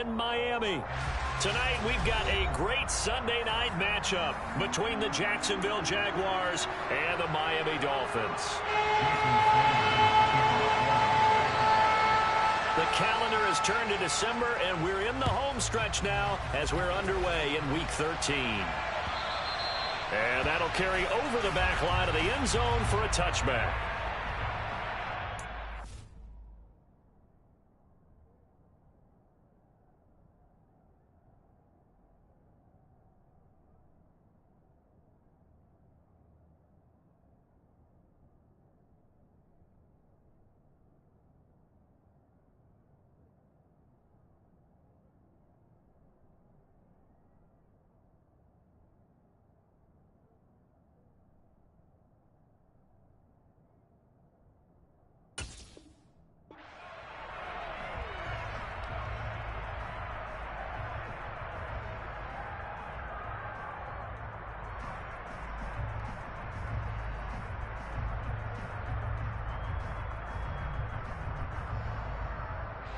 in Miami. Tonight, we've got a great Sunday night matchup between the Jacksonville Jaguars and the Miami Dolphins. The calendar has turned to December, and we're in the home stretch now as we're underway in Week 13. And that'll carry over the back line of the end zone for a touchback.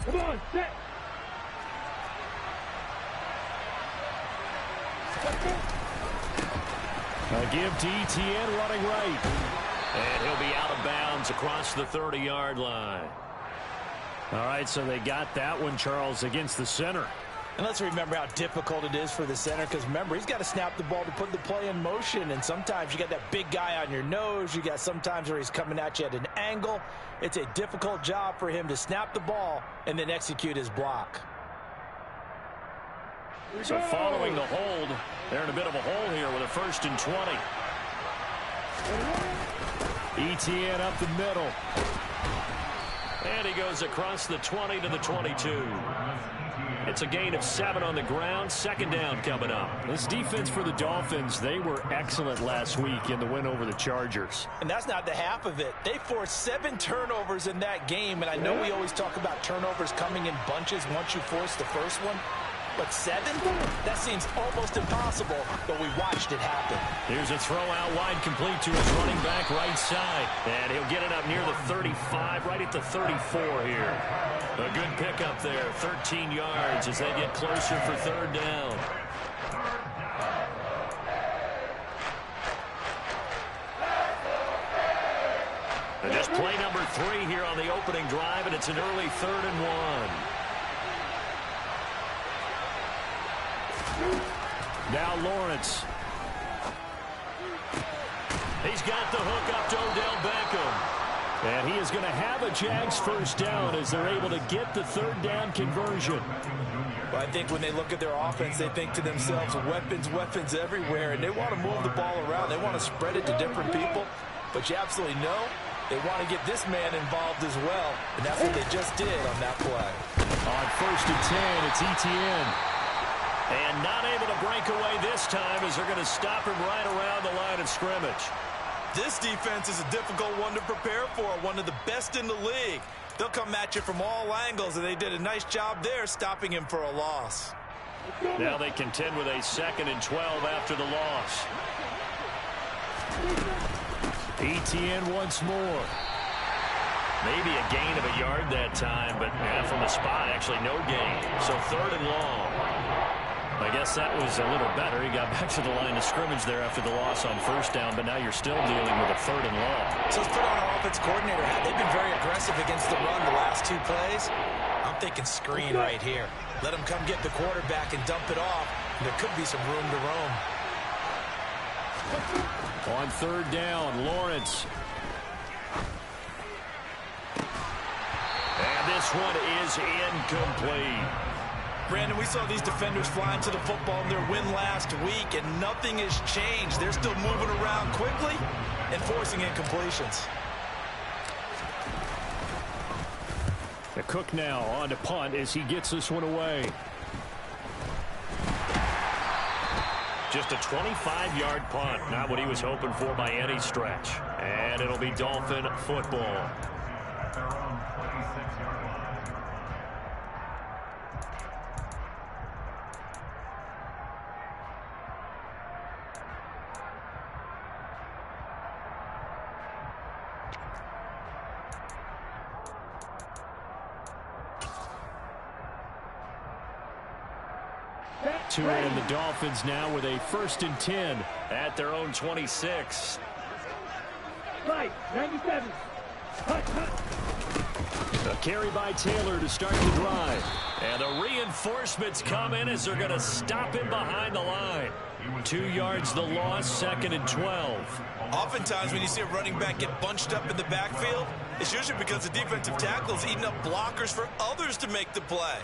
Come on, set. A give to Etienne running right. And he'll be out of bounds across the 30-yard line. All right, so they got that one, Charles, against the center. And let's remember how difficult it is for the center, because remember, he's got to snap the ball to put the play in motion, and sometimes you got that big guy on your nose. You got sometimes where he's coming at you at an angle. It's a difficult job for him to snap the ball and then execute his block. So following the hold, they're in a bit of a hole here with a 1st and 20. Etienne up the middle. And he goes across the 20 to the 22. It's a gain of 7 on the ground. 2nd down coming up. This defense for the Dolphins, they were excellent last week in the win over the Chargers. And that's not the half of it. They forced 7 turnovers in that game, and I know we always talk about turnovers coming in bunches once you force the first one. But 7? That seems almost impossible, but we watched it happen. Here's a throw out wide, complete to his running back right side. And he'll get it up near the 35, right at the 34 here. A good pickup there, 13 yards as they get closer for 3rd down. And just play number 3 here on the opening drive, and it's an early 3rd and 1. Now Lawrence. He's got the hook up to Odell Beckham. And he is going to have a Jags 1st down as they're able to get the 3rd down conversion. Well, I think when they look at their offense, they think to themselves, weapons, weapons everywhere, and they want to move the ball around. They want to spread it to different people. But you absolutely know they want to get this man involved as well, and that's what they just did on that play. On 1st and 10, it's Etienne. And not able to break away this time as they're going to stop him right around the line of scrimmage. This defense is a difficult one to prepare for, one of the best in the league. They'll come at you from all angles, and they did a nice job there stopping him for a loss. Now they contend with a 2nd and 12 after the loss. Etienne once more. Maybe a gain of a yard that time, but from the spot, actually no gain. So 3rd and long. I guess that was a little better. He got back to the line of scrimmage there after the loss on 1st down, but now you're still dealing with a 3rd and long. So let's put on our offense coordinator hat. They've been very aggressive against the run the last 2 plays. I'm thinking screen right here. Let him come get the quarterback and dump it off. There could be some room to roam. On 3rd down, Lawrence. And this one is incomplete. Brandon, we saw these defenders flying to the football in their win last week, and nothing has changed. They're still moving around quickly and forcing incompletions. The Cook now on to punt as he gets this one away. Just a 25-yard punt, not what he was hoping for by any stretch. And it'll be Dolphin football. Tua and the Dolphins now with a 1st and 10 at their own 26. Right, 97. A carry by Taylor to start the drive. And the reinforcements come in as they're going to stop him behind the line. 2 yards the loss, 2nd and 12. Oftentimes when you see a running back get bunched up in the backfield, it's usually because the defensive tackle is eating up blockers for others to make the play.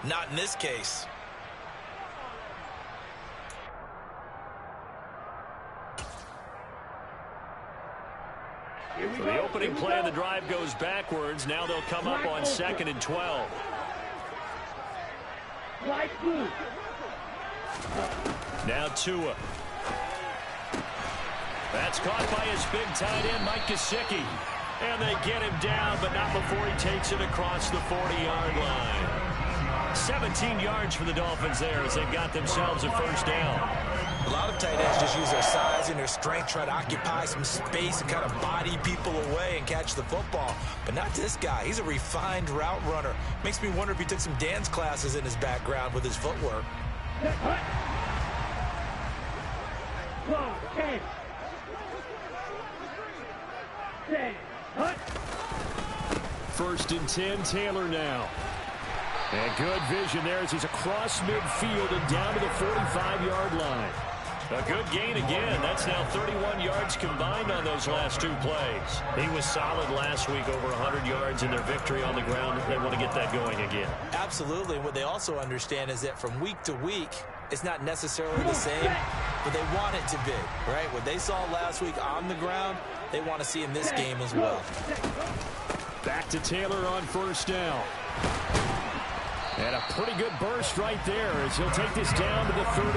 Not in this case. So the opening play of the drive goes backwards. Now they'll come up on 2nd and 12. Now Tua. That's caught by his big tight end, Mike Gesicki. And they get him down, but not before he takes it across the 40-yard line. 17 yards for the Dolphins there as they've got themselves a 1st down. A lot of tight ends just use their size and their strength, try to occupy some space and kind of body people away and catch the football. But not this guy. He's a refined route runner. Makes me wonder if he took some dance classes in his background with his footwork. 1st and 10, Taylor now. And good vision there as he's across midfield and down to the 45-yard line. A good gain again. That's now 31 yards combined on those last 2 plays. He was solid last week, over 100 yards in their victory on the ground. They want to get that going again. Absolutely. What they also understand is that from week to week, it's not necessarily the same, but they want it to be, right? What they saw last week on the ground, they want to see in this game as well. Back to Taylor on 1st down. And a pretty good burst right there as he'll take this down to the 33.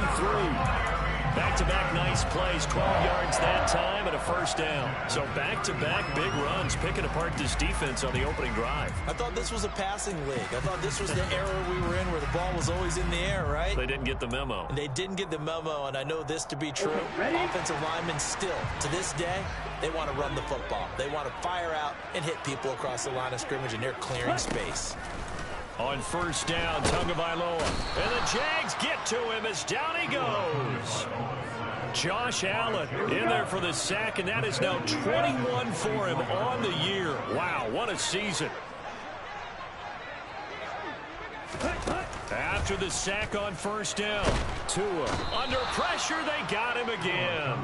Back-to-back nice plays, 12 yards that time and a 1st down. So back-to-back big runs, picking apart this defense on the opening drive. I thought this was a passing league. I thought this was the era we were in where the ball was always in the air, right? They didn't get the memo. And they didn't get the memo, and I know this to be true. Offensive linemen still, to this day, they want to run the football. They want to fire out and hit people across the line of scrimmage, and they're clearing space. On 1st down, Tagovailoa. And the Jags get to him as down he goes. Josh Allen in there for the sack, and that is now 21 for him on the year. Wow, what a season. After the sack on 1st down, Tua under pressure, they got him again.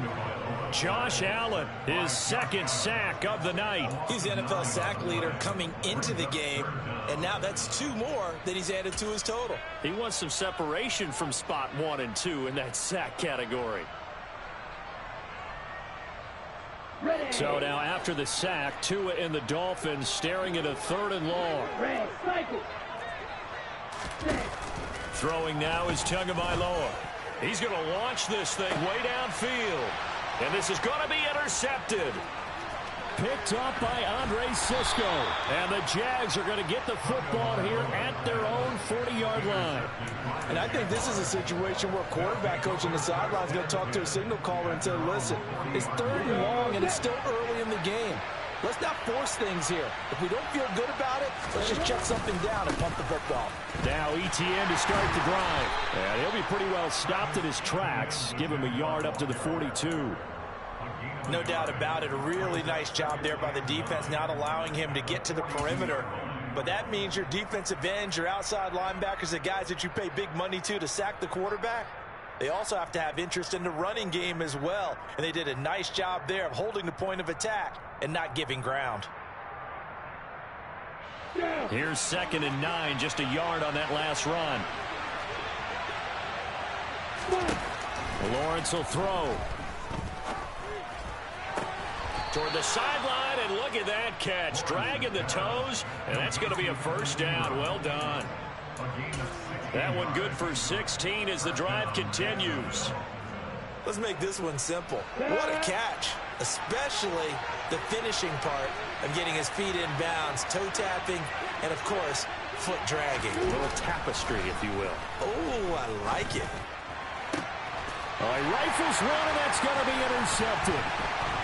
Josh Allen, his 2nd sack of the night. He's the NFL sack leader coming into the game, and now that's 2 more that he's added to his total. He wants some separation from spot 1 and 2 in that sack category. So now after the sack, Tua and the Dolphins staring at a 3rd and long. Throwing now is Tagovailoa. He's going to launch this thing way downfield. And this is going to be intercepted. Picked up by Andre Cisco. And the Jags are going to get the football here at their own 40-yard line. And I think this is a situation where quarterback coach on the sideline is going to talk to a signal caller and say, listen, it's 3rd and long and it's still early in the game. Let's not force things here. If we don't feel good about it, let's just check something down and pump the football. Now ETN to start the drive. And he'll be pretty well stopped in his tracks. Give him a yard up to the 42. No doubt about it. A really nice job there by the defense, not allowing him to get to the perimeter. But that means your defensive ends, your outside linebackers, the guys that you pay big money to sack the quarterback, they also have to have interest in the running game as well. And they did a nice job there of holding the point of attack and not giving ground. Here's 2nd and 9, just a yard on that last run. Lawrence will throw. Toward the sideline, and look at that catch. Dragging the toes, and that's going to be a 1st down. Well done. That one good for 16 as the drive continues. Let's make this one simple. What a catch, especially the finishing part of getting his feet in bounds, toe tapping, and, of course, foot dragging. A little tapestry, if you will. Oh, I like it. He rifles one, and that's going to be intercepted.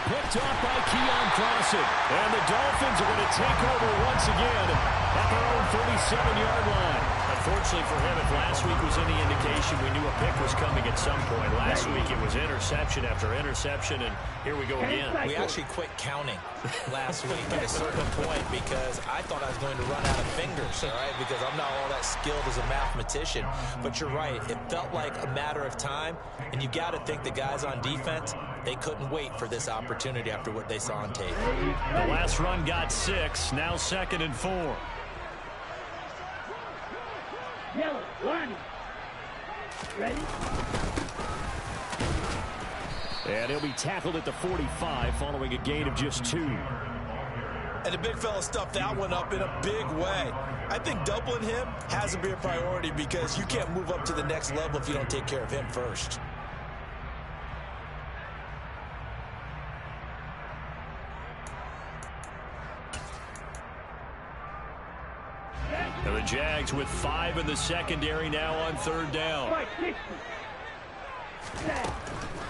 Picked off by Keon Crossen. And the Dolphins are going to take over once again at their own 37-yard line. A Fortunately for him, if last week was any indication, we knew a pick was coming at some point. Last week it was interception after interception, and here we go again. We actually quit counting last week at a certain point because I thought I was going to run out of fingers, all right, because I'm not all that skilled as a mathematician. But you're right. It felt like a matter of time, and you got to think the guys on defense, they couldn't wait for this opportunity after what they saw on tape. The last run got 6, now 2nd and 4. Yellow, line. Ready? And he'll be tackled at the 45 following a gain of just 2. And the big fella stuffed that one up in a big way. I think doubling him has to be a priority because you can't move up to the next level if you don't take care of him first. And the Jags with 5 in the secondary now on 3rd down.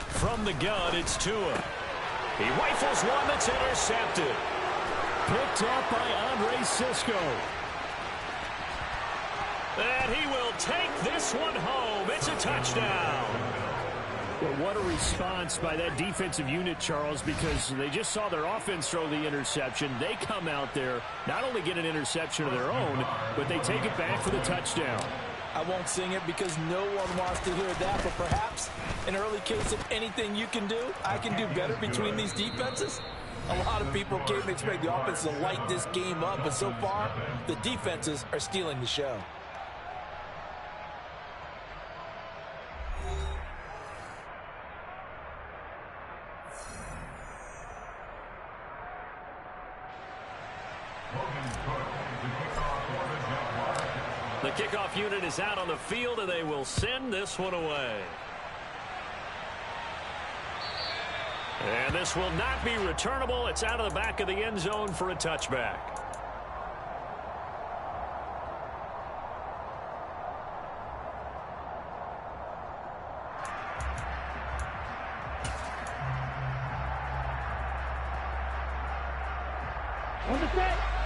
From the gun, it's Tua. He rifles one that's intercepted. Picked up by Andre Cisco. And he will take this one home. It's a touchdown. Well, what a response by that defensive unit, Charles, because they just saw their offense throw the interception. They come out there, not only get an interception of their own, but they take it back for the touchdown. I won't sing it because no one wants to hear that, but perhaps an early case of anything you can do, I can do better between these defenses. A lot of people came to expect the offense to light this game up, but so far, the defenses are stealing the show. The kickoff unit is out on the field, and they will send this one away. And this will not be returnable. It's out of the back of the end zone for a touchback.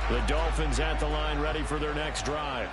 The Dolphins at the line, ready for their next drive.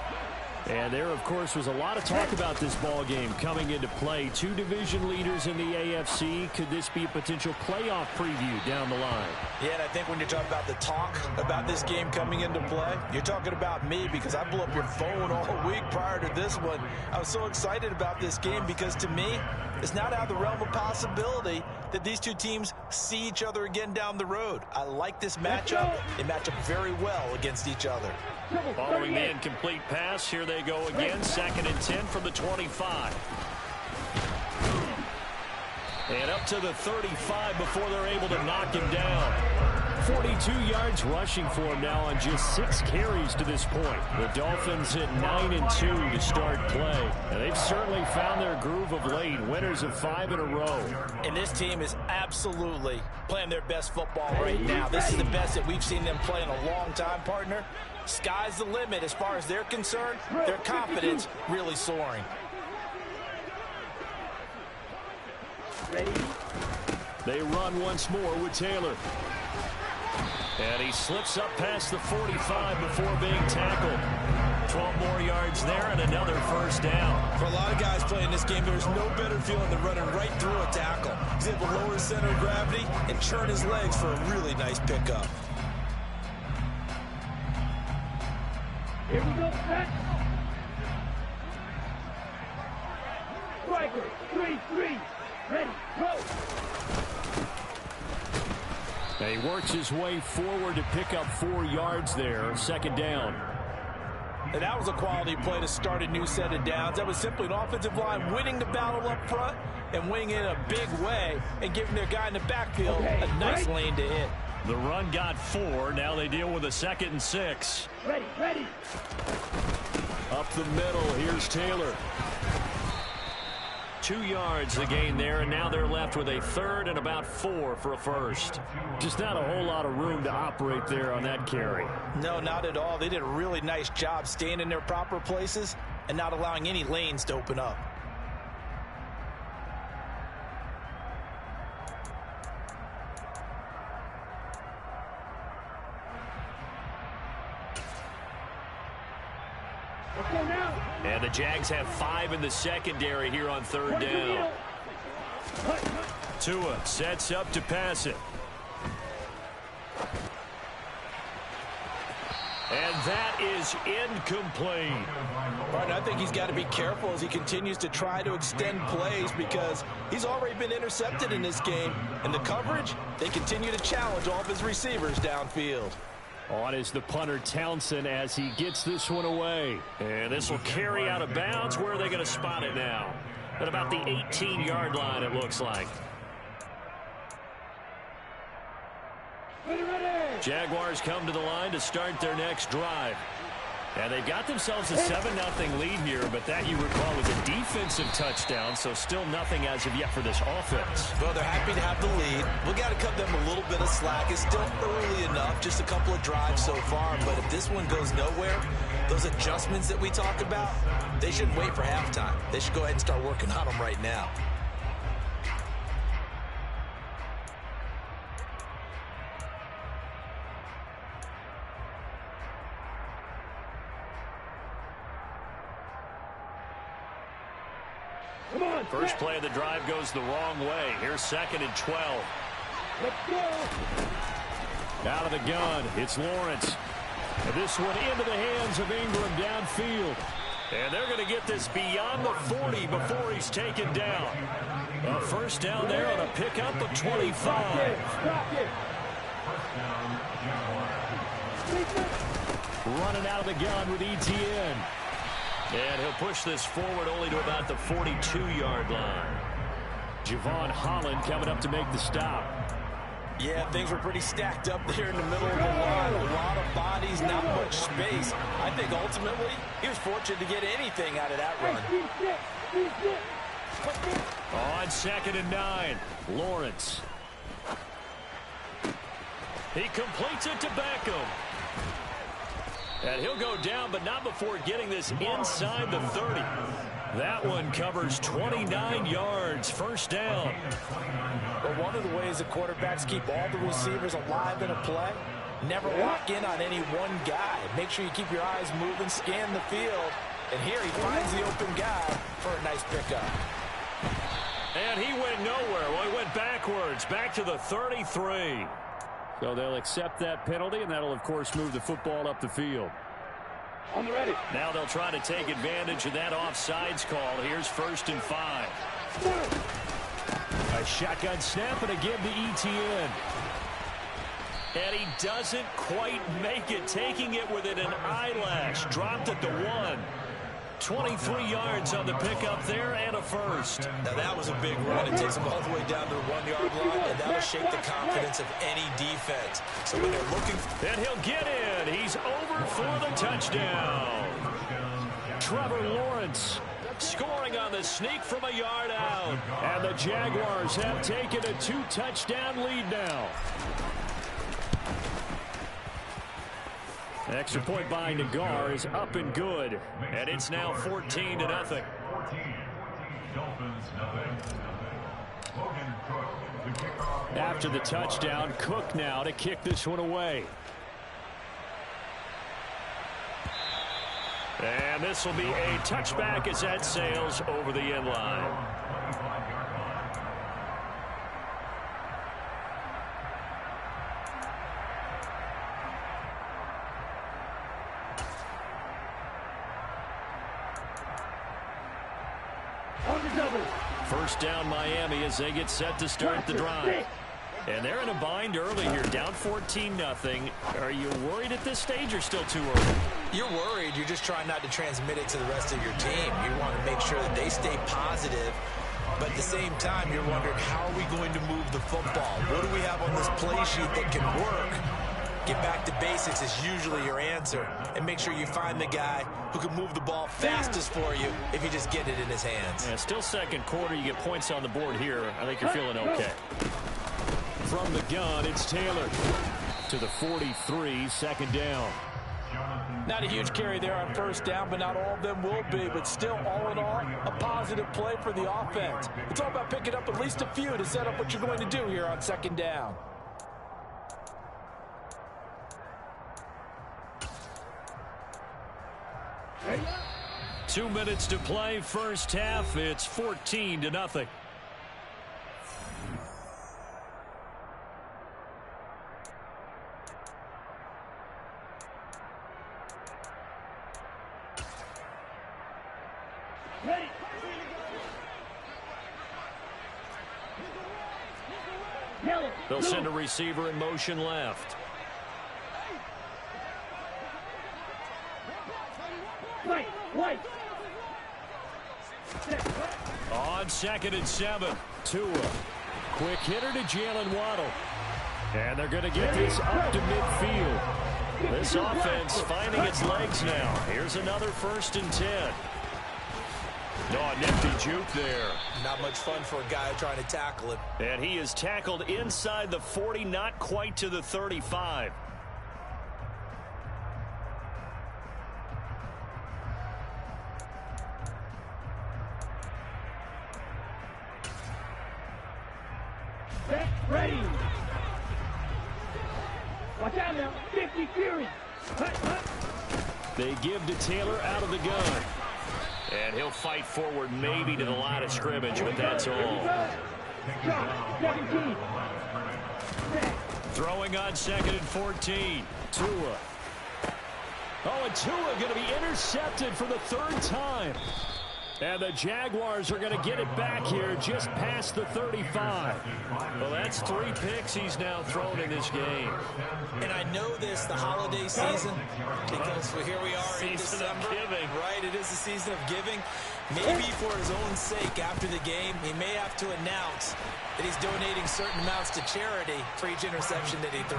And there, of course, was a lot of talk about this ball game coming into play. 2 division leaders in the AFC. Could this be a potential playoff preview down the line? Yeah, and I think when you talk about the talk about this game coming into play, you're talking about me because I blew up your phone all week prior to this one. I was so excited about this game because, to me, it's not out of the realm of possibility that these two teams see each other again down the road. I like this matchup. They match up very well against each other. Following the incomplete pass, here they go again. 2nd and 10 from the 25. And up to the 35 before they're able to knock him down. 42 yards rushing for him now on just 6 carries to this point. The Dolphins at 9-2 to start play. And they've certainly found their groove of late. Winners of 5 in a row. And this team is absolutely playing their best football right now. This is the best that we've seen them play in a long time, partner. Sky's the limit as far as they're concerned. Their confidence really soaring. Ready? They run once more with Taylor. And he slips up past the 45 before being tackled. 12 more yards there and another first down. For a lot of guys playing this game, there's no better feeling than running right through a tackle. He's able to lower his center of gravity and turn his legs for a really nice pickup. Here we go, set. Striker, 3-3. Ready, go. And he works his way forward to pick up 4 yards there. 2nd down. And that was a quality play to start a new set of downs. That was simply an offensive line winning the battle up front and winning in a big way and giving their guy in the backfield a nice lane to hit. The run got 4. Now they deal with a 2nd and 6. Ready, ready. Up the middle. Here's Taylor. 2 yards the gain there, and now they're left with a 3rd and about 4 for a first. Just not a whole lot of room to operate there on that carry. No, not at all. They did a really nice job staying in their proper places and not allowing any lanes to open up. And the Jags have 5 in the secondary here on third down. Tua sets up to pass it. And that is incomplete. All right, I think he's got to be careful as he continues to try to extend plays because he's already been intercepted in this game. And the coverage, they continue to challenge all of his receivers downfield. On is the punter Townsend as he gets this one away. And this will carry out of bounds. Where are they going to spot it now? At about the 18-yard line, it looks like. Jaguars come to the line to start their next drive. And they've got themselves a 7-0 lead here, but that, you recall, was a defensive touchdown, so still nothing as of yet for this offense. Well, they're happy to have the lead. We've got to cut them a little bit of slack. It's still early enough, just a couple of drives so far, but if this one goes nowhere, those adjustments that we talk about, they shouldn't wait for halftime. They should go ahead and start working on them right now. First play of the drive goes the wrong way. Here's 2nd and 12. Let's go. Out of the gun, it's Lawrence. And this one into the hands of Ingram downfield. And they're going to get this beyond the 40 before he's taken down. A first down there on a pickup of 25. Stop it. Running out of the gun with ETN. And he'll push this forward only to about the 42-yard line. Javon Holland coming up to make the stop. Yeah, things were pretty stacked up there in the middle of the line. A lot of bodies, not much space. I think ultimately he was fortunate to get anything out of that run. On 2nd and 9, Lawrence. He completes it to Beckham. And he'll go down, but not before getting this inside the 30. That one covers 29 yards. First down. But one of the ways the quarterbacks keep all the receivers alive in a play, never lock in on any one guy. Make sure you keep your eyes moving, scan the field. And here he finds the open guy for a nice pickup. And he went nowhere. Well, he went backwards, back to the 33. So they'll accept that penalty, and that'll, of course, move the football up the field. On the ready. Now they'll try to take advantage of that offsides call. Here's 1st and 5. A shotgun snap, and again to ETN. And he doesn't quite make it, taking it within an eyelash. Dropped at the 1. 23 yards on the pickup there, and a first. Now that was a big run. It takes them all the way down to the 1-yard line, and that'll shake the confidence of any defense. So when they're looking... And he'll get in. He's over for the touchdown. Trevor Lawrence scoring on the sneak from a yard out. And the Jaguars have taken a 2-touchdown lead now. Extra point by Nagar is up and good. And it's now 14-0. After the touchdown, Cook now to kick this one away. And this will be a touchback as that sails over the end line. First down Miami as they get set to start the drive. And they're in a bind early here, down 14-0. Are you worried at this stage or still too early? You're worried. You're just trying not to transmit it to the rest of your team. You want to make sure that they stay positive. But at the same time, you're wondering, how are we going to move the football? What do we have on this play sheet that can work? Get back to basics is usually your answer. And make sure you find the guy who can move the ball fastest for you if you just get it in his hands. Yeah, still second quarter. You get points on the board here. I think you're feeling okay. From the gun, it's Taylor to the 43, second down. Not a huge carry there on first down, but not all of them will be. But still, all in all, a positive play for the offense. It's all about picking up at least a few to set up what you're going to do here on second down. 2 minutes to play first half. It's 14-0. Ready. They'll send a receiver in motion left. White. On 2nd and 7. Tua. Quick hitter to Jalen Waddle. And they're going to get this up to midfield. This offense finding its legs now. Here's another 1st and 10. No, nifty juke there. Not much fun for a guy trying to tackle him. And he is tackled inside the 40, not quite to the 35. Ready. Watch out now. 50 Fury. They give to Taylor out of the gun. And he'll fight forward maybe to the line of scrimmage, but that's all. 17. Throwing on 2nd and 14. Tua. Oh, and Tua going to be intercepted for the 3rd time. And the Jaguars are going to get it back here just past the 35. Well, that's 3 picks he's now thrown in this game. And I know this, the holiday season, because here we are in Season of December. giving. Right, it is the season of giving. Maybe for his own sake after the game, he may have to announce that he's donating certain amounts to charity for each interception that he threw.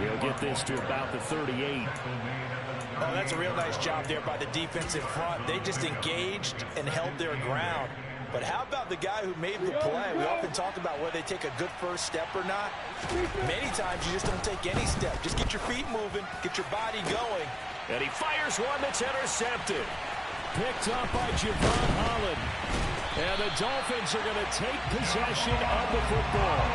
He'll get this to about the 38. Oh, that's a real nice job there by the defense in front. They just engaged and held their ground. But how about the guy who made the play? We often talk about whether they take a good first step or not. Many times you just don't take any step. Just get your feet moving, get your body going. And he fires one that's intercepted. Picked up by Javon Holland. And the Dolphins are going to take possession of the football.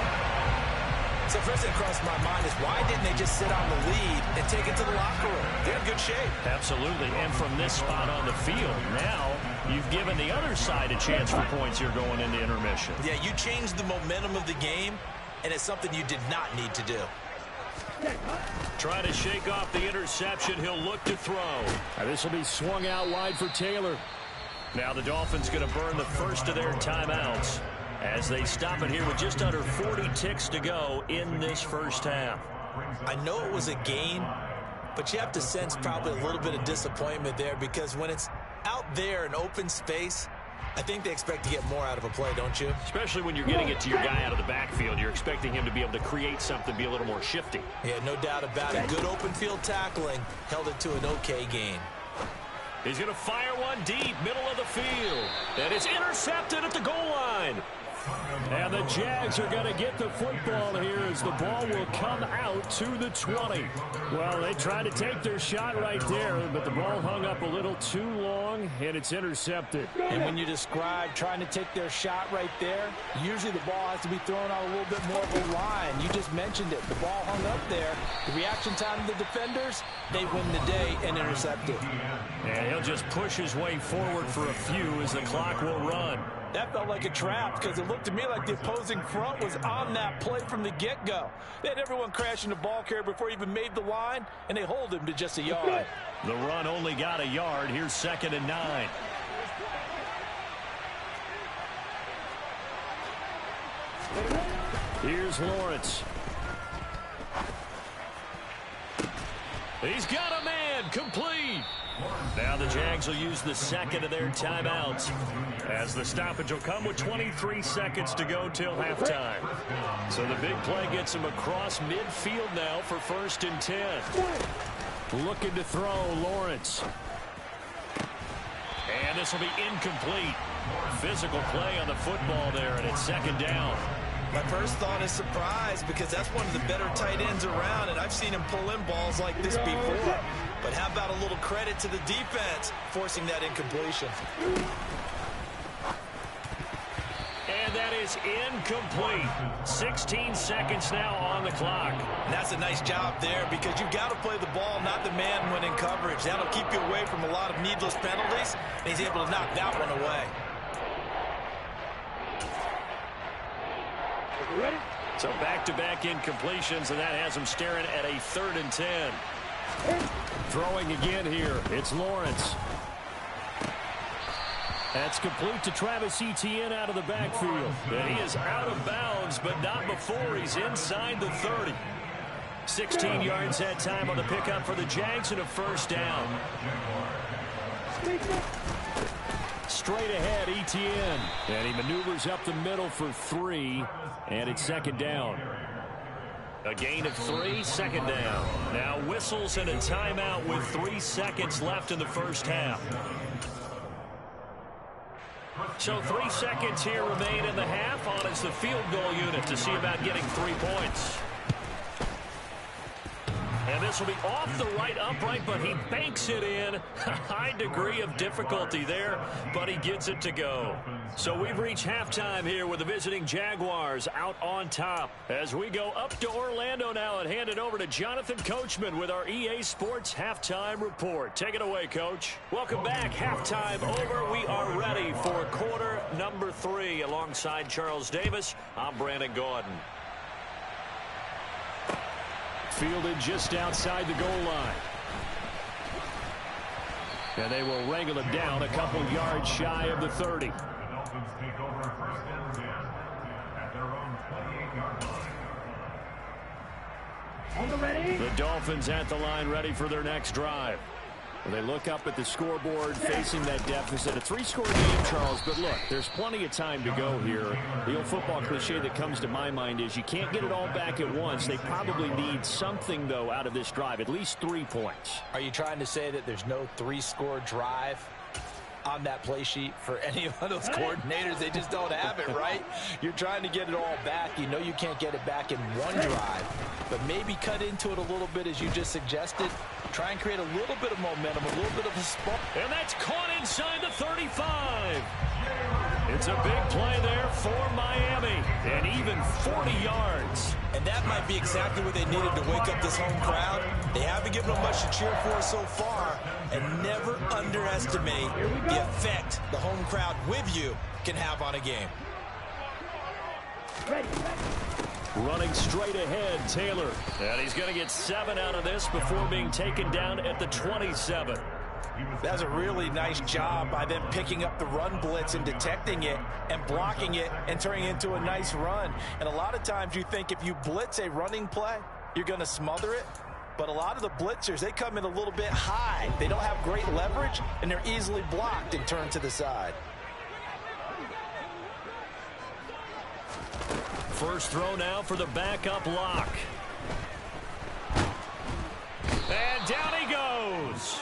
So first thing crossed my mind is why didn't they just sit on the lead and take it to the locker room? They're in good shape. Absolutely. And from this spot on the field, now you've given the other side a chance for points here going into intermission. Yeah, you changed the momentum of the game, and it's something you did not need to do. Trying to shake off the interception. He'll look to throw. This will be swung out wide for Taylor. Now the Dolphins going to burn the first of their timeouts as they stop it here with just under 40 ticks to go in this first half. I know it was a gain, but you have to sense probably a little bit of disappointment there because when it's out there in open space, I think they expect to get more out of a play, don't you? Especially when you're getting it to your guy out of the backfield. You're expecting him to be able to create something, be a little more shifty. Yeah, no doubt about it. Good open field tackling held it to an okay gain. He's going to fire one deep, middle of the field. And it's intercepted at the goal line. And the Jags are going to get the football here as the ball will come out to the 20. Well, they tried to take their shot right there, but the ball hung up a little too long, and it's intercepted. And when you describe trying to take their shot right there, usually the ball has to be thrown on a little bit more of a line. You just mentioned it. The ball hung up there. The reaction time of the defenders, they win the day and intercept it. And he'll just push his way forward for a few as the clock will run. That felt like a trap because it looked to me like the opposing front was on that play from the get-go. They had everyone crashing the ball carrier before he even made the line, and they hold him to just a yard. The run only got a yard. Here's 2nd and 9. Here's Lawrence. He's got a man, complete. Now the Jags will use the second of their timeouts as the stoppage will come with 23 seconds to go till halftime. So the big play gets him across midfield now for 1st and 10. Looking to throw, Lawrence. And this will be incomplete. Physical play on the football there, and it's 2nd down. My first thought is surprise because that's one of the better tight ends around, and I've seen him pull in balls like this before. But how about a little credit to the defense forcing that incompletion? And that is is incomplete. 16 seconds now on the clock. And that's a nice job there because you've got to play the ball, not the man when in coverage. That'll keep you away from a lot of needless penalties, and he's able to knock that one away. Ready? So back-to-back incompletions, and that has him staring at a 3rd and 10. Throwing again here. It's Lawrence. That's complete to Travis Etienne out of the backfield. And he is out of bounds, but not before he's inside the 30. 16 yards that time on the pickup for the Jags and a 1st down. Straight ahead, Etienne. And he maneuvers up the middle for 3, and it's 2nd down. A gain of 3, 2nd down. Now whistles and a timeout with 3 seconds left in the 1st half. So 3 seconds here remain in the half. On is the field goal unit to see about getting 3 points. And this will be off the right upright, but he banks it in. A high degree of difficulty there, but he gets it to go. So we've reached halftime here with the visiting Jaguars out on top. As we go up to Orlando now and hand it over to Jonathan Coachman with our EA Sports Halftime Report. Take it away, Coach. Welcome back. Halftime over. We are ready for quarter number 3. Alongside Charles Davis, I'm Brandon Gordon. Fielded just outside the goal line. And they will wrangle it down a couple yards shy of the 30. The Dolphins at the line ready for their next drive. Well, they look up at the scoreboard facing that deficit. A 3-score game, Charles, but look, there's plenty of time to go here. The old football cliche that comes to my mind is you can't get it all back at once. They probably need something, though, out of this drive, at least 3 points. Are you trying to say that there's no 3-score drive on that play sheet for any of those coordinators? They just don't have it, right? You're trying to get it all back. You know you can't get it back in one drive, but maybe cut into it a little bit as you just suggested. Try and create a little bit of momentum, a little bit of a spark. And that's caught inside the 35. It's a big play there for Miami, and even 40 yards. And that might be exactly what they needed to wake up this home crowd. They haven't given them much to cheer for so far, and never underestimate the effect the home crowd with you can have on a game. Running straight ahead, Taylor. And he's going to get 7 out of this before being taken down at the 27. That's a really nice job by them picking up the run blitz and detecting it and blocking it and turning it into a nice run. And a lot of times you think if you blitz a running play, you're going to smother it. But a lot of the blitzers, they come in a little bit high. They don't have great leverage, and they're easily blocked and turned to the side. First throw now for the backup lock. And down he goes.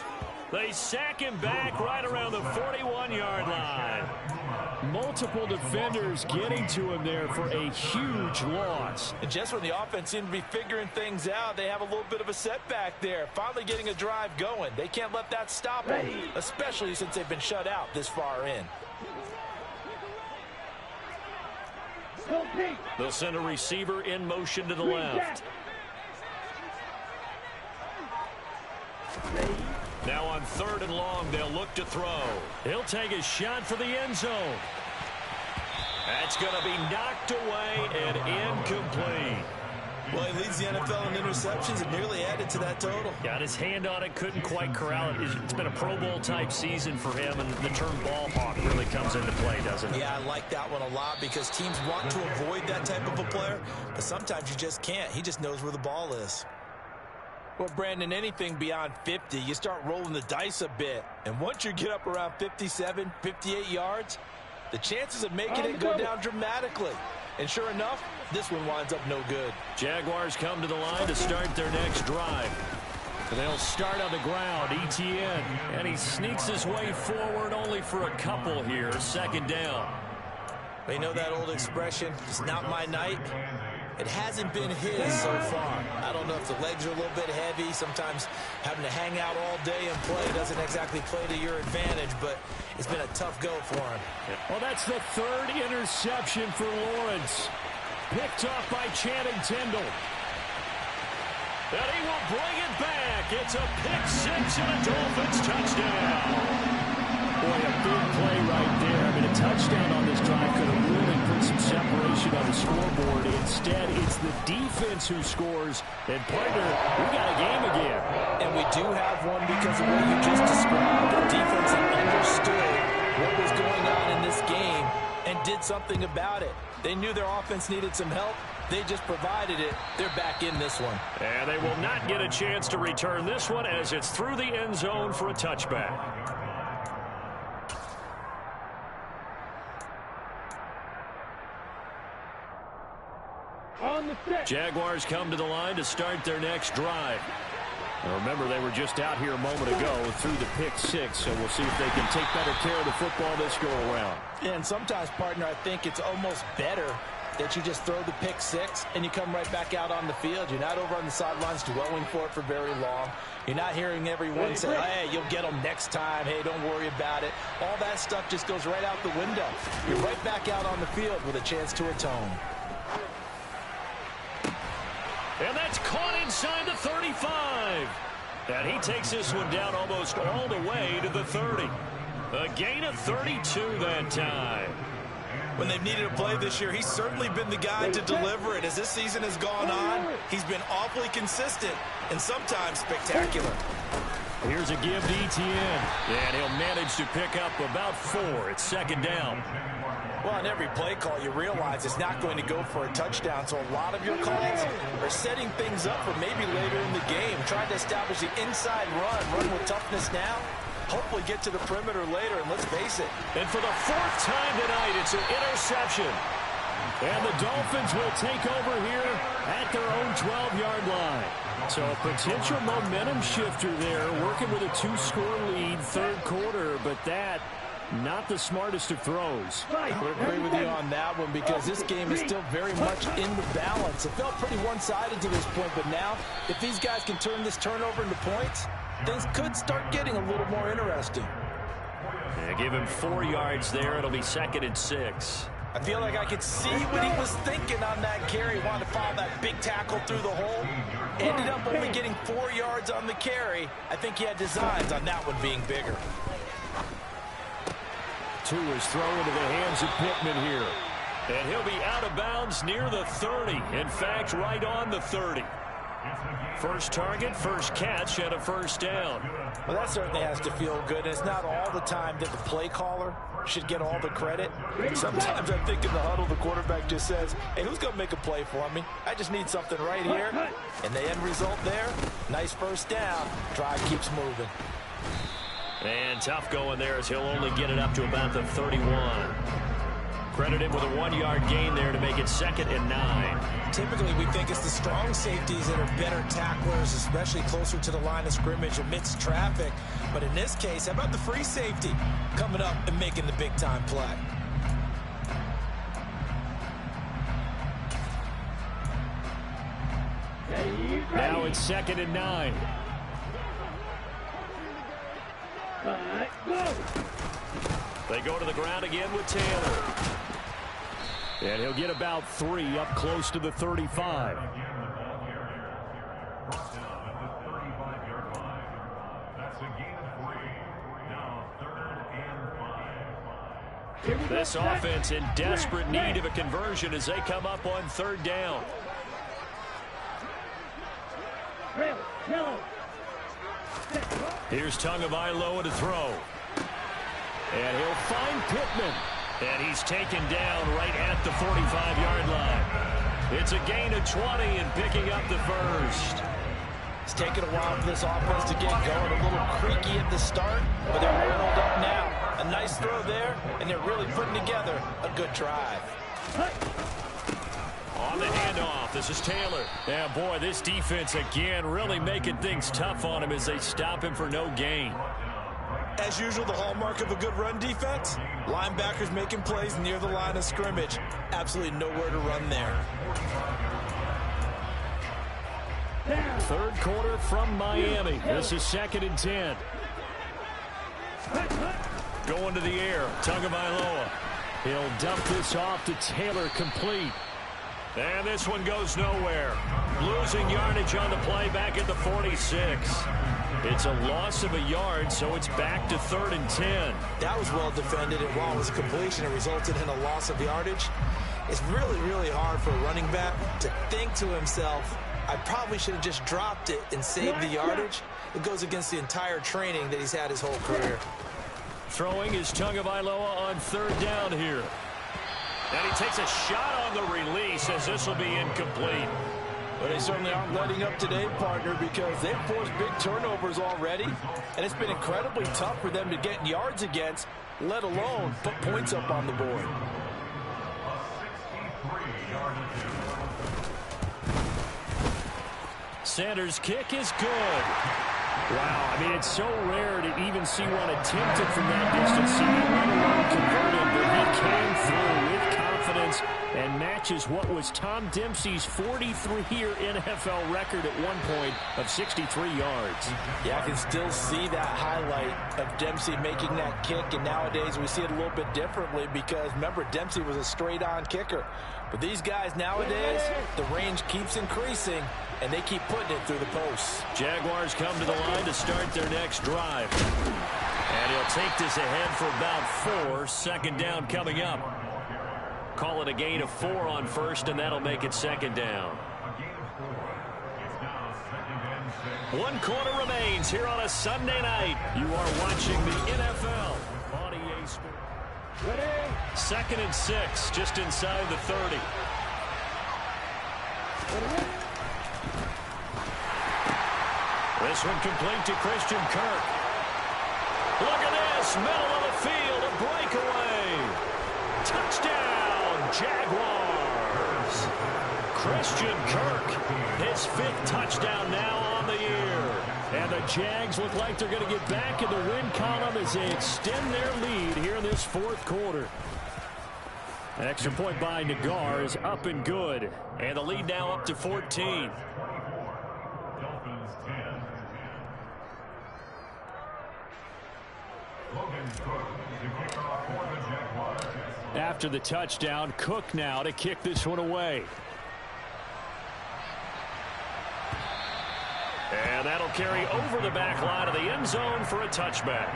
They sack him back right around the 41-yard line. Multiple defenders getting to him there for a huge loss. And just when the offense seemed to be figuring things out, they have a little bit of a setback there. Finally getting a drive going. They can't let that stop them, especially since they've been shut out this far in. They'll send a receiver in motion to the left. Now on 3rd and long, they'll look to throw. He'll take a shot for the end zone. That's going to be knocked away and incomplete. Well, he leads the NFL in interceptions and nearly added to that total. Got his hand on it, couldn't quite corral it. It's been a Pro Bowl-type season for him, and the term ball hawk really comes into play, doesn't it? Yeah, I like that one a lot because teams want to avoid that type of a player, but sometimes you just can't. He just knows where the ball is. Well, Brandon, anything beyond 50, you start rolling the dice a bit. And once you get up around 57, 58 yards, the chances of making it go down dramatically. And sure enough, this one winds up no good. Jaguars come to the line to start their next drive. They'll start on the ground, Etienne. And he sneaks his way forward only for a couple here. 2nd down. They know that old expression, it's not my night. It hasn't been his so far. I don't know if the legs are a little bit heavy. Sometimes having to hang out all day and play doesn't exactly play to your advantage, but it's been a tough go for him. Well, that's the third interception for Lawrence. Picked off by Channing Tindall. And he will bring it back. It's a pick-6 and a Dolphins touchdown. Boy, a big play right there. I mean, a touchdown on this drive could have really put some separation on the scoreboard. Instead, it's the defense who scores. And, partner, we got a game again. And we do have one because of what you just described. The defense that understood what was going on in this game and did something about it. They knew their offense needed some help. They just provided it. They're back in this one. And they will not get a chance to return this one as it's through the end zone for a touchback. On the set. Jaguars come to the line to start their next drive. Now remember, they were just out here a moment ago through the pick-6, so we'll see if they can take better care of the football this go-around. And sometimes, partner, I think it's almost better that you just throw the pick-6 and you come right back out on the field. You're not over on the sidelines dwelling for it for very long. You're not hearing everyone say, hey, you'll get them next time. Hey, don't worry about it. All that stuff just goes right out the window. You're right back out on the field with a chance to atone. And that's caught inside the 35. And he takes this one down almost all the way to the 30. A gain of 32 that time. When they've needed a play this year, he's certainly been the guy to deliver it. As this season has gone on, he's been awfully consistent and sometimes spectacular. Here's a give to Etienne. And he'll manage to pick up about 4. It's second down. Well, on every play call, you realize it's not going to go for a touchdown. So a lot of your calls are setting things up for maybe later in the game. Trying to establish the inside run with toughness now. Hopefully get to the perimeter later, and let's face it. And for the 4th time tonight, it's an interception. And the Dolphins will take over here at their own 12-yard line. So a potential momentum shifter there, working with a 2-score lead, third quarter, but that not the smartest of throws. I would agree with you on that one because this game is still very much in the balance. It felt pretty one-sided to this point, but now if these guys can turn this turnover into points, things could start getting a little more interesting. Yeah, give him 4 yards there. It'll be second and 6. I feel like I could see what he was thinking on that carry. Wanted to follow that big tackle through the hole. Ended up only getting 4 yards on the carry. I think he had designs on that one being bigger. 2 is thrown into the hands of Pittman here. And he'll be out of bounds near the 30. In fact, right on the 30. First target, first catch, and a first down. Well, that certainly has to feel good. And it's not all the time that the play caller should get all the credit. Sometimes I think in the huddle, the quarterback just says, hey, who's going to make a play for me? I just need something right here. And the end result there, nice first down. Drive keeps moving. And tough going there as he'll only get it up to about the 31. Credit him with a 1-yard gain there to make it second and 9. Typically, we think it's the strong safeties that are better tacklers, especially closer to the line of scrimmage amidst traffic. But in this case, how about the free safety coming up and making the big-time play? Now it's second and 9. Go. They go to the ground again with Taylor. And he'll get about 3 up close to the 35. This offense in desperate need of a conversion as they come up on third down. Here's Tagovailoa to throw. And he'll find Pittman. And he's taken down right at the 45-yard line. It's a gain of 20 and picking up the first. It's taken a while for this offense to get going. A little creaky at the start, but they're oiled up now. A nice throw there, and they're really putting together a good drive. On the handoff, this is Taylor. Yeah, boy, this defense again really making things tough on him as they stop him for no gain. As usual, the hallmark of a good run defense, linebackers making plays near the line of scrimmage. Absolutely nowhere to run there. Down. Third quarter from Miami. This is 2nd and 10. Going to the air. Tagovailoa. He'll dump this off to Taylor, complete. And this one goes nowhere. Losing yardage on the play back at the 46. It's a loss of a yard, so it's back to 3rd and 10. That was well defended, and while it was a completion, it resulted in a loss of yardage. It's really, really hard for a running back to think to himself, I probably should have just dropped it and saved the yardage. It goes against the entire training that he's had his whole career. Throwing is Tagovailoa on 3rd down here. And he takes a shot on the release as this will be incomplete. But they certainly aren't letting up today, partner, because they've forced big turnovers already. And it's been incredibly tough for them to get yards against, let alone put points up on the board. Sanders' kick is good. Wow, I mean, it's so rare to even see one attempted from that distance, let alone converted, but he came through with confidence and matches what was Tom Dempsey's 43-year NFL record at one point of 63 yards. Yeah, I can still see that highlight of Dempsey making that kick, and nowadays we see it a little bit differently because, remember, Dempsey was a straight-on kicker. But these guys nowadays, the range keeps increasing, and they keep putting it through the posts. Jaguars come to the line to start their next drive. And he'll take this ahead for about 4. 2nd down coming up. Call it a gain of 4 on 1st, and that'll make it 2nd down. 1 quarter remains here on a Sunday night. You are watching the NFL on EA Sports. 2nd and 6, just inside the 30. This one complete to Christian Kirk. Look at this, middle of the field, a breakaway. Touchdown, Jaguars. Christian Kirk, his 5th touchdown now on the year. And the Jags look like they're going to get back in the win column as they extend their lead here in this 4th quarter. An extra point by Nagar is up and good. And the lead now up to 14. After the touchdown, Cook now to kick this one away. And that'll carry over the back line of the end zone for a touchback.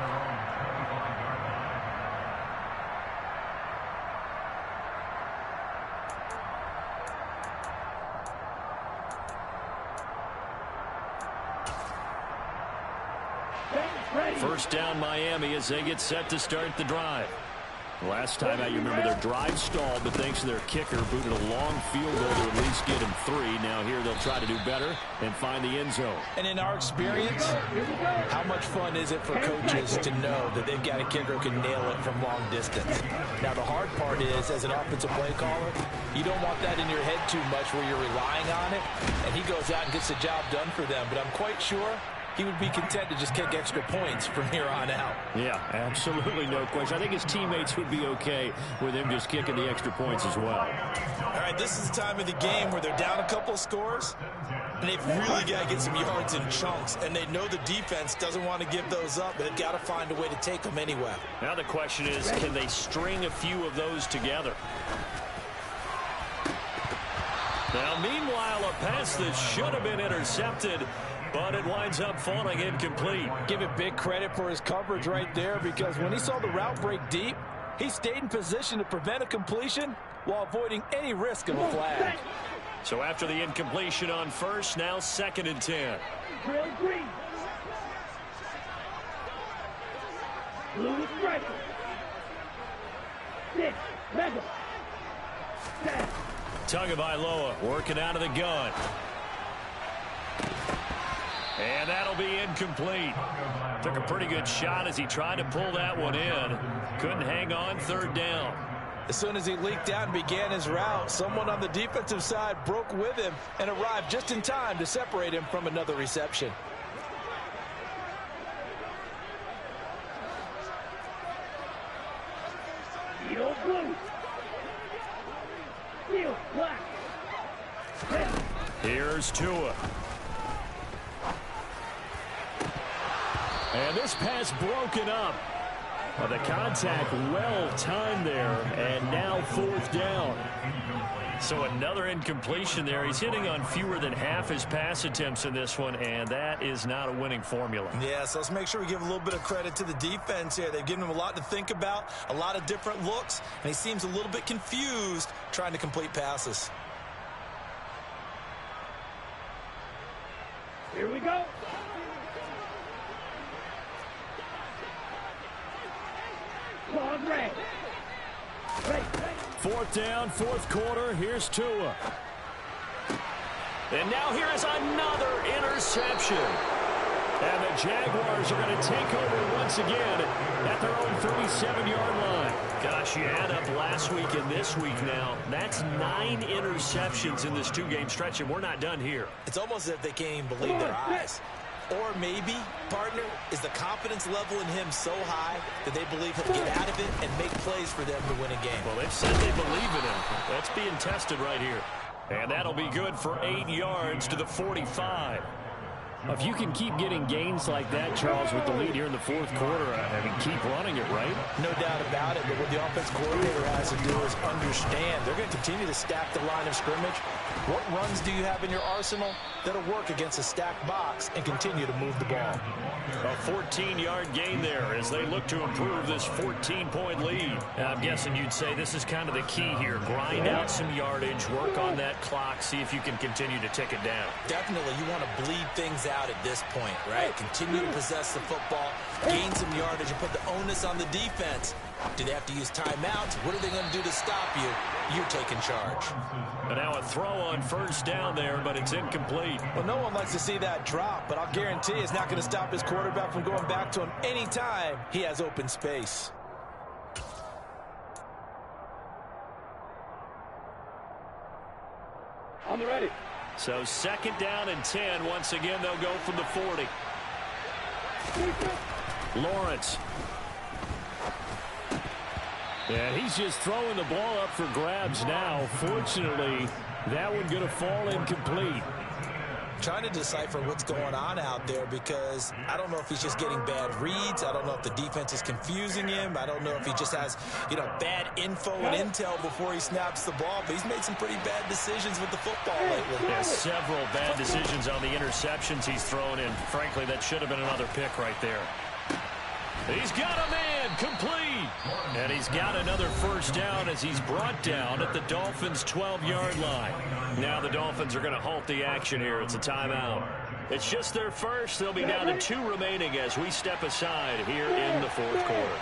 First down Miami as they get set to start the drive. Last time out, you remember their drive stalled, but thanks to their kicker, booted a long field goal to at least get him 3. Now here they'll try to do better and find the end zone. And in our experience, how much fun is it for coaches to know that they've got a kicker who can nail it from long distance? Now the hard part is, as an offensive play caller, you don't want that in your head too much where you're relying on it, and he goes out and gets the job done for them. But I'm quite sure he would be content to just kick extra points from here on out. Yeah, absolutely no question. I think his teammates would be okay with him just kicking the extra points as well. All right, this is the time of the game where they're down a couple of scores, and they've really got to get some yards in chunks, and they know the defense doesn't want to give those up, but they've got to find a way to take them anyway. Now the question is, can they string a few of those together? Now, meanwhile, a pass that should have been intercepted, but it winds up falling incomplete. Give it big credit for his coverage right there, because when he saw the route break deep, he stayed in position to prevent a completion while avoiding any risk of a flag. So after the incompletion on first, now 2nd and 10. Blue striker. 6, Mega. Tagovailoa working out of the gun. And that'll be incomplete. Took a pretty good shot as he tried to pull that one in. Couldn't hang on, 3rd down. As soon as he leaked out and began his route, someone on the defensive side broke with him and arrived just in time to separate him from another reception. Steel blue. Steel black. Here's Tua. And this pass broken up. Well, the contact well timed there, and now 4th down. So another incompletion there. He's hitting on fewer than half his pass attempts in this one, and that is not a winning formula. Yeah, so let's make sure we give a little bit of credit to the defense here. They've given him a lot to think about, a lot of different looks, and he seems a little bit confused trying to complete passes. Here we go. Claude Ray. 4th down, 4th quarter. Here's Tua. And now here is another interception. And the Jaguars are going to take over once again at their own 37-yard line. Gosh, you add up last week and this week now. That's 9 interceptions in this 2-game stretch, and we're not done here. It's almost as if they can't even believe their eyes. Or maybe, partner, is the confidence level in him so high that they believe he'll get out of it and make plays for them to win a game. Well, they've said they believe in him. That's being tested right here. And that'll be good for 8 yards to the 45. If you can keep getting gains like that, Charles, with the lead here in the 4th quarter, I mean, keep running it, right? No doubt about it, but what the offense coordinator has to do is understand. They're going to continue to stack the line of scrimmage. What runs do you have in your arsenal that'll work against a stacked box and continue to move the ball? A 14-yard gain there as they look to improve this 14-point lead. I'm guessing you'd say this is kind of the key here. Grind out some yardage, work on that clock, see if you can continue to tick it down. Definitely, you want to bleed things out at this point, right? Continue to possess the football, gain some yardage, and put the onus on the defense. Do they have to use timeouts? What are they going to do to stop you? You're taking charge. And now a throw on 1st down there, but it's incomplete. Well, no one likes to see that drop, but I'll guarantee it's not going to stop his quarterback from going back to him anytime he has open space. On the ready. So 2nd down and 10. Once again, they'll go from the 40. Lawrence. And he's just throwing the ball up for grabs now. Fortunately, that one going to fall incomplete. Trying to decipher what's going on out there because I don't know if he's just getting bad reads. I don't know if the defense is confusing him. I don't know if he just has, bad info and intel before he snaps the ball. But he's made some pretty bad decisions with the football lately. Yeah, several bad decisions on the interceptions he's thrown in. Frankly, that should have been another pick right there. He's got a man, complete. And he's got another 1st down as he's brought down at the Dolphins' 12-yard line. Now the Dolphins are going to halt the action here. It's a timeout. It's just their first. They'll be down to 2 remaining as we step aside here in the 4th quarter.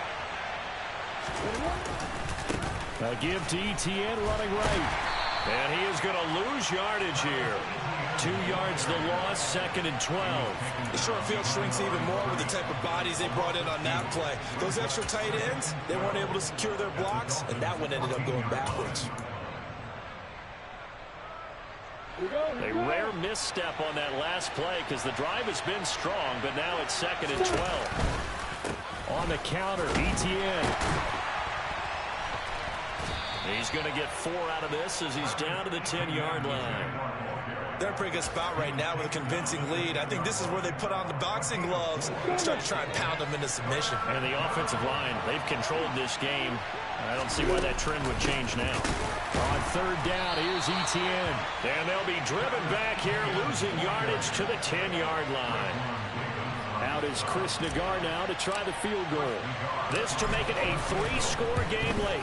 A give to Etienne running right. And he is going to lose yardage here. 2 yards the loss, 2nd and 12. The short field shrinks even more with the type of bodies they brought in on that play. Those extra tight ends, they weren't able to secure their blocks, and that one ended up going backwards. A rare misstep on that last play because the drive has been strong, but now it's 2nd and 12. On the counter, Etienne. He's going to get 4 out of this as he's down to the 10-yard line. They're in a pretty good spot right now with a convincing lead. I think this is where they put on the boxing gloves and start to try and pound them into submission. And the offensive line, they've controlled this game. I don't see why that trend would change now. On 3rd down, here's Etienne. And they'll be driven back here, losing yardage to the 10-yard line. Out is Chris Nagar now to try the field goal. This to make it a 3-score game late.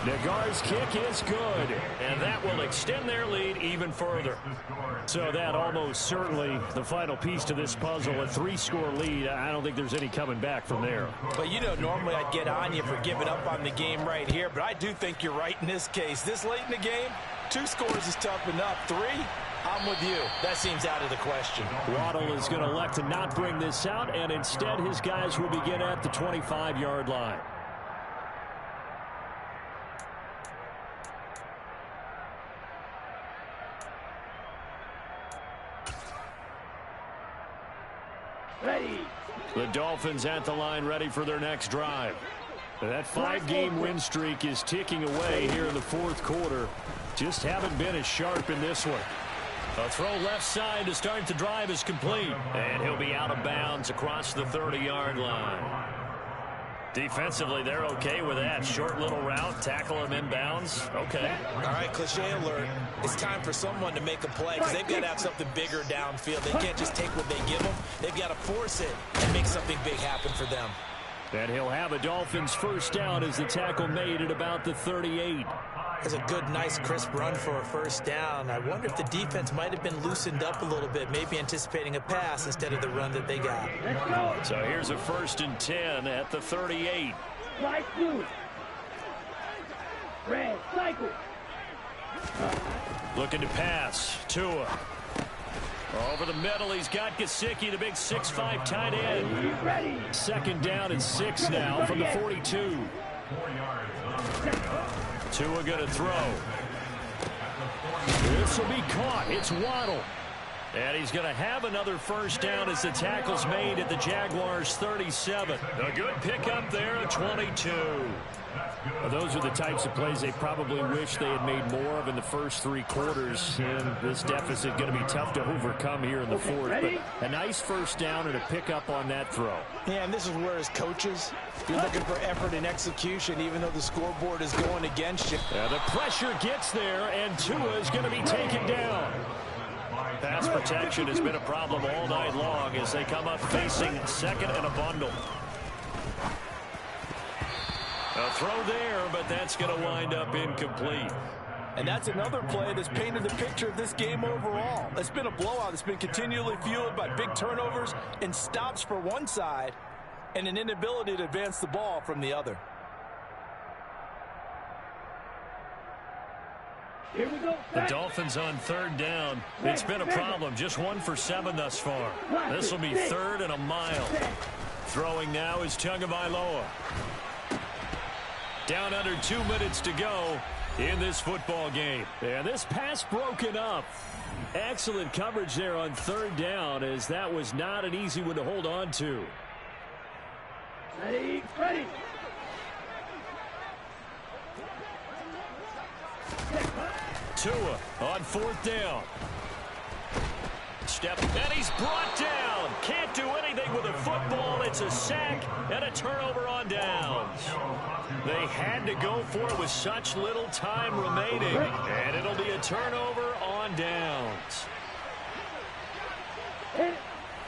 Nagar's kick is good, and that will extend their lead even further. So that almost certainly the final piece to this puzzle, a 3-score lead. I don't think there's any coming back from there. But, normally I'd get on you for giving up on the game right here, but I do think you're right in this case. This late in the game, 2 scores is tough enough. 3, I'm with you. That seems out of the question. Waddle is going to elect to not bring this out, and instead his guys will begin at the 25-yard line. Ready. The Dolphins at the line ready for their next drive. That 5-game win streak is ticking away here in the 4th quarter. Just haven't been as sharp in this one. A throw left side to start the drive is complete. And he'll be out of bounds across the 30-yard line. Defensively, they're okay with that. Short little route, tackle him inbounds. Okay. All right, cliche alert. It's time for someone to make a play because they've got to have something bigger downfield. They can't just take what they give them. They've got to force it and make something big happen for them. And he'll have a Dolphins first down as the tackle made at about the 38. That's a good, nice, crisp run for a first down. I wonder if the defense might have been loosened up a little bit, maybe anticipating a pass instead of the run that they got. Let's go. So here's a 1st and 10 at the 38. Slide through. Red, cycle. Looking to pass. Tua. Over the middle, he's got Gesicki, the big 6'5" tight end. Ready. 2nd down and 6 now from the 42. Tua going to throw. This will be caught. It's Waddle. And he's going to have another first down as the tackle's made at the Jaguars' 37. A good pickup there at 22. Well, those are the types of plays they probably wish they had made more of in the first 3 quarters. And this deficit going to be tough to overcome here in the 4th. But a nice first down and a pickup on that throw. Yeah, and this is where as coaches, you're looking for effort and execution, even though the scoreboard is going against you. Yeah, the pressure gets there, and Tua is going to be taken down. Pass protection has been a problem all night long as they come up facing 2nd and a bundle. A throw there, but that's going to wind up incomplete. And that's another play that's painted the picture of this game overall. It's been a blowout. It's been continually fueled by big turnovers and stops for one side and an inability to advance the ball from the other. Here we go. The Dolphins on 3rd down. It's been a problem. Just 1 for 7 thus far. This will be 3rd and a mile. Throwing now is Tagovailoa. Down under 2 minutes to go in this football game. And this pass broken up. Excellent coverage there on 3rd down, as that was not an easy one to hold on to. Ready, ready. Tua on 4th down. Step, and he's brought down. Can't do anything with a football. It's a sack and a turnover on downs. They had to go for it with such little time remaining, and it'll be a turnover on downs.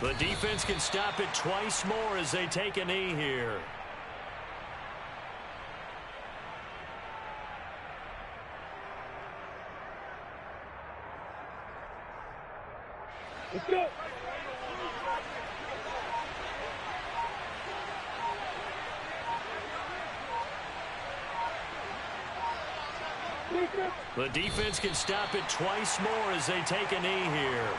The defense can stop it twice more as they take a knee here. Let's go. The defense can stop it twice more as they take a knee here.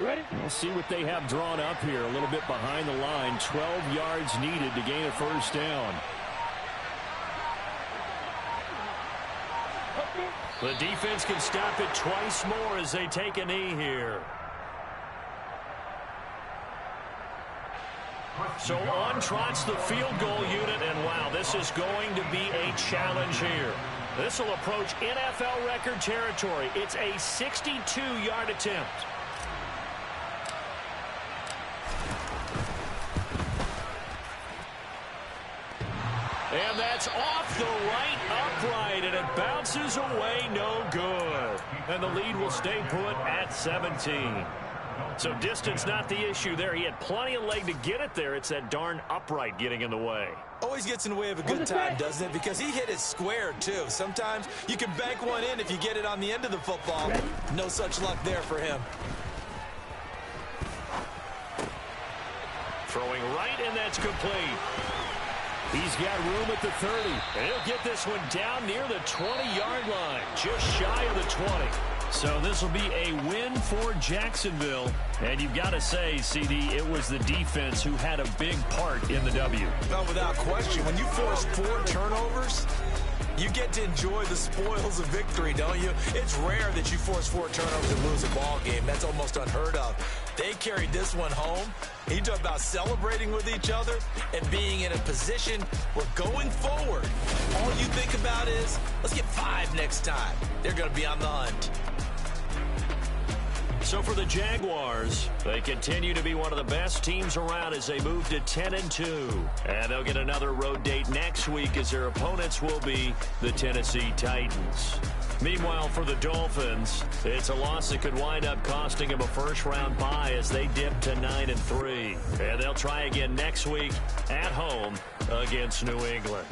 Ready? We'll see what they have drawn up here. A little bit behind the line. 12 yards needed to gain a first down. The defense can stop it twice more as they take a knee here. So on trots the field goal unit, and wow, this is going to be a challenge here. This will approach NFL record territory. It's a 62-yard attempt. And that's off the right upright, and it bounces away, no good. And the lead will stay put at 17. So distance not the issue there. He had plenty of leg to get it there. It's that darn upright getting in the way. Always gets in the way of a good time, doesn't it? Because he hit it square, too. Sometimes you can bank one in if you get it on the end of the football. No such luck there for him. Throwing right, and that's complete. He's got room at the 30. And he'll get this one down near the 20-yard line, just shy of the 20. So this will be a win for Jacksonville. And you've got to say, CD, it was the defense who had a big part in the W. No, without question. When you force 4 turnovers, You get to enjoy the spoils of victory, don't you? It's rare that you force 4 turnovers and lose a ball game. That's almost unheard of. They carried this one home. You talk about celebrating with each other and being in a position where going forward, all you think about is, let's get 5 next time. They're going to be on the hunt. So for the Jaguars, they continue to be one of the best teams around as they move to 10-2. And they'll get another road date next week as their opponents will be the Tennessee Titans. Meanwhile, for the Dolphins, it's a loss that could wind up costing them a first-round bye as they dip to 9-3. And they'll try again next week at home against New England.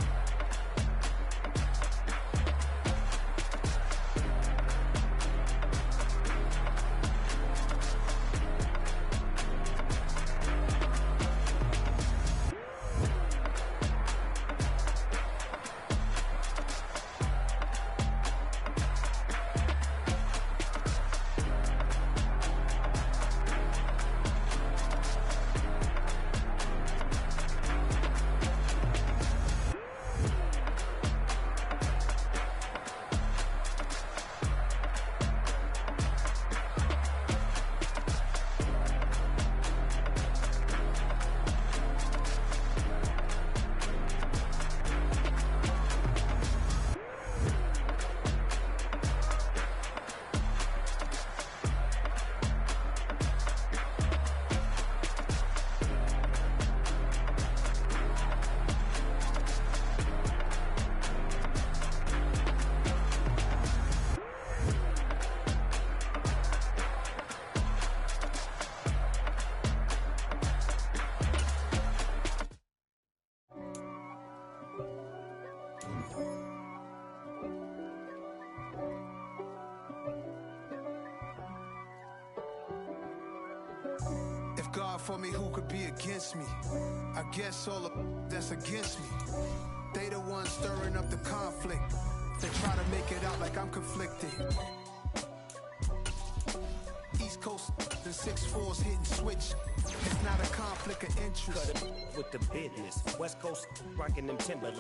God for me, who could be against me? I guess all of that's against me. They the ones stirring up the conflict. They try to make it out like I'm conflicted. East Coast, the 6'4's hitting switch. It's not a conflict of interest. Cut it with the business. West Coast rocking them timber.